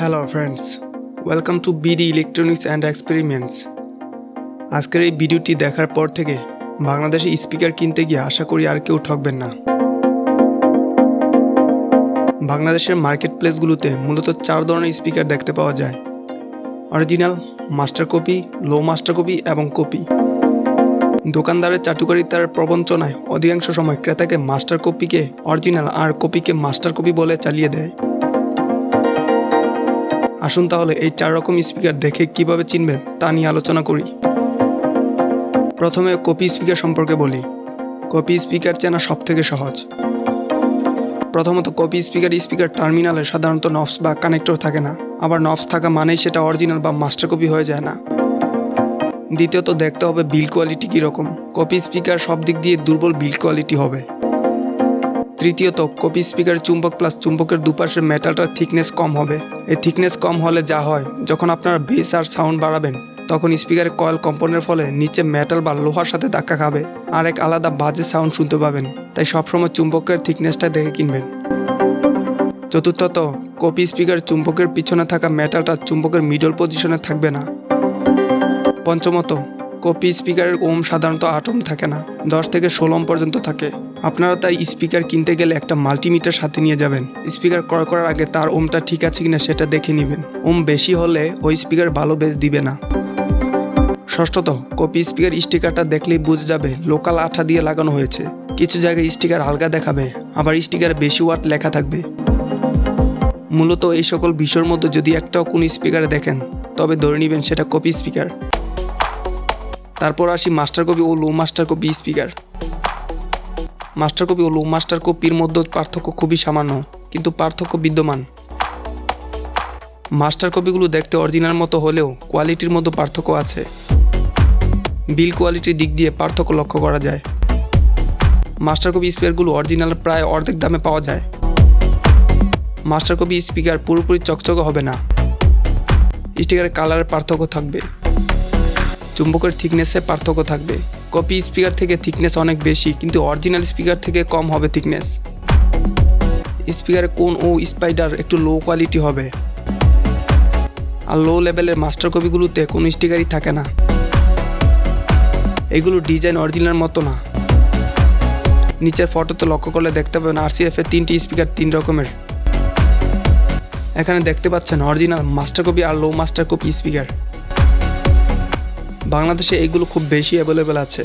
Hello friends, welcome to BD electronics and experiments. আজকের এই ভিডিওটি দেখার পর থেকে বাংলাদেশে স্পিকার কিনতে গিয়ে আশা করি আর কেউ ঠকবেন না। বাংলাদেশের মার্কেট প্লেসগুলোতে মূলত 4 ধরনের স্পিকার দেখতে পাওয়া যায়: অরিজিনাল, মাস্টার কপি, লো মাস্টার কপি এবং কপি। দোকানদারের চাটুকারিতার প্রবঞ্চনায় অধিকাংশ সময় ক্রেতাকে মাস্টার কপিকে অরিজিনাল আর কপিকে মাস্টার কপি বলে চালিয়ে দেয়। আসুন তাহলে এই 4 রকম স্পিকার দেখে কিভাবে চিনবেন তা নিয়ে আলোচনা করি। প্রথমে কপি স্পিকার সম্পর্কে বলি। কপি স্পিকার চেনা সব থেকে সহজ। প্রথমত, কপি স্পিকার টার্মিনালে সাধারণত নবস বা কানেক্টর থাকে না, আবার নবস থাকা মানেই সেটা অরিজিনাল বা মাস্টার কপি হয়ে যায় না। দ্বিতীয়ত, দেখতে হবে বিল্ড কোয়ালিটি কীরকম। কপি স্পিকার সব দিক দিয়ে দুর্বল বিল্ড কোয়ালিটি হবে। তৃতীয়ত, কপি স্পিকার চুম্বক প্লাস চুম্বকের দুপাশের মেটালটার থিকনেস কম হবে। এই থিকনেস কম হলে যা হয়, যখন আপনারা বেস আর সাউন্ড বাড়াবেন তখন স্পিকারের কয়েল কম্পনের ফলে নিচে মেটাল বা লোহার সাথে ধাক্কা খাবে আর এক আলাদা বাজে সাউন্ড শুনতে পাবেন। তাই সবসময় চুম্বকের থিকনেসটা দেখে কিনবেন। চতুর্থত, কপি স্পিকার চুম্বকের পিছনে থাকা মেটালটা চুম্বকের মিডল পজিশনে থাকবে না। পঞ্চমত, কপি স্পিকারের ওম সাধারণত 8 ওম থাকে না, 10 থেকে 16 ওম পর্যন্ত থাকে। আপনারা তাই স্পিকার কিনতে গেলে একটা মাল্টিমিটার সাথে নিয়ে যাবেন। স্পিকার ক্রয় করার আগে তার ওমটা ঠিক আছে কিনা সেটা দেখে নেবেন। ওম বেশি হলে ওই স্পিকার ভালো বেস দিবে না। ষষ্ঠত, কপি স্পিকার স্টিকারটা দেখলেই বুঝে যাবে লোকাল আঠা দিয়ে লাগানো হয়েছে। কিছু জায়গায় স্টিকার হালকা দেখাবে, আবার স্টিকারে বেশি ওয়াট লেখা থাকবে। মূলত এই সকল বিষয়ের মধ্যে যদি একটাও কোন স্পিকারে দেখেন তবে ধরে নেবেন সেটা কপি স্পিকার। তারপর আসি মাস্টার কপি ও low master copy speaker. Master copy ও লো মাস্টার কপির মধ্যে পার্থক্য খুবই সামান্য, কিন্তু পার্থক্য বিদ্যমান। মাস্টার কপিগুলো দেখতে অরিজিনাল মতো হলেও কোয়ালিটির মধ্যে পার্থক্য আছে। বিল কোয়ালিটির দিক দিয়ে পার্থক্য লক্ষ্য করা যায়। মাস্টার কপি স্পিকারগুলো অরিজিনাল প্রায় অর্ধেক দামে পাওয়া যায়। মাস্টার কপি স্পিকার পুরোপুরি চকচকে হবে না, স্টিকারের কালারের পার্থক্য থাকবে, চুম্বকের থিকনেসে পার্থক্য থাকবে। কপি স্পিকার থেকে থিকনেস অনেক বেশি, কিন্তু অরিজিনাল স্পিকার থেকে কম হবে থিকনেস। স্পিকারের কোন ও স্পাইডার একটু লো কোয়ালিটি হবে, আর লো লেভেলের মাস্টার কপিগুলোতে কোনো স্টিকারই থাকে না। এগুলো ডিজাইন অরিজিনাল মতো না। নিচের ফটোতে লক্ষ্য করলে দেখতে পাবেন RCF এর 3টি স্পিকার 3 রকমের। এখানে দেখতে পাচ্ছেন অরিজিনাল, মাস্টার কপি আর লো মাস্টার কপি স্পিকার। বাংলাদেশে এগুলো খুব বেশি অ্যাভেলেবেল আছে।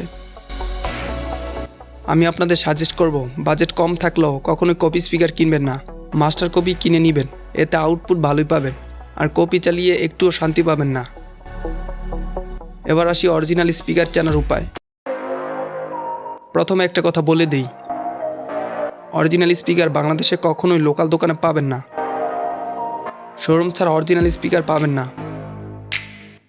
আমি আপনাদের সাজেস্ট করব, বাজেট কম থাকলেও কখনোই কপি স্পিকার কিনবেন না, মাস্টার কপি কিনে নেবেন। এতে আউটপুট ভালোই পাবেন, আর কপি চালিয়ে একটুও শান্তি পাবেন না। এবার আসি অরিজিনাল স্পিকার চেনার উপায়। প্রথমে একটা কথা বলে দেই, অরিজিনাল স্পিকার বাংলাদেশে কখনোই লোকাল দোকানে পাবেন না। শোরুম ছাড়া অরিজিনাল স্পিকার পাবেন না।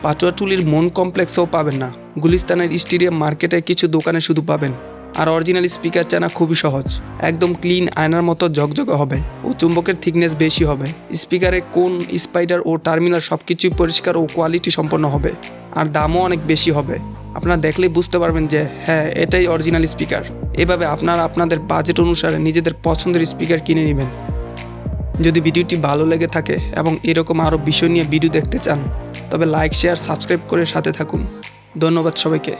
পাটুয়াটুলির মন কমপ্লেক্সেও পাবেন না। গুলিস্তানের স্টেডিয়াম মার্কেটে কিছু দোকানে শুধু পাবেন। আর অরিজিনাল স্পিকার চেনা খুবই সহজ। একদম ক্লিন আয়নার মতো ঝকঝকে হবে ও চুম্বকের থিকনেস বেশি হবে। স্পিকারে কোন, স্পাইডার ও টার্মিনাল সব কিছুই পরিষ্কার ও কোয়ালিটি সম্পন্ন হবে, আর দামও অনেক বেশি হবে। আপনারা দেখলেই বুঝতে পারবেন যে হ্যাঁ, এটাই অরিজিনাল স্পিকার। এভাবে আপনারা আপনাদের বাজেট অনুসারে নিজেদের পছন্দের স্পিকার কিনে নেবেন। যদি ভিডিওটি ভালো লেগে থাকে এবং এরকম আরও বিষয় নিয়ে ভিডিও দেখতে চান তবে লাইক, শেয়ার, সাবস্ক্রাইব করে সাথে থাকুন। ধন্যবাদ সবাইকে।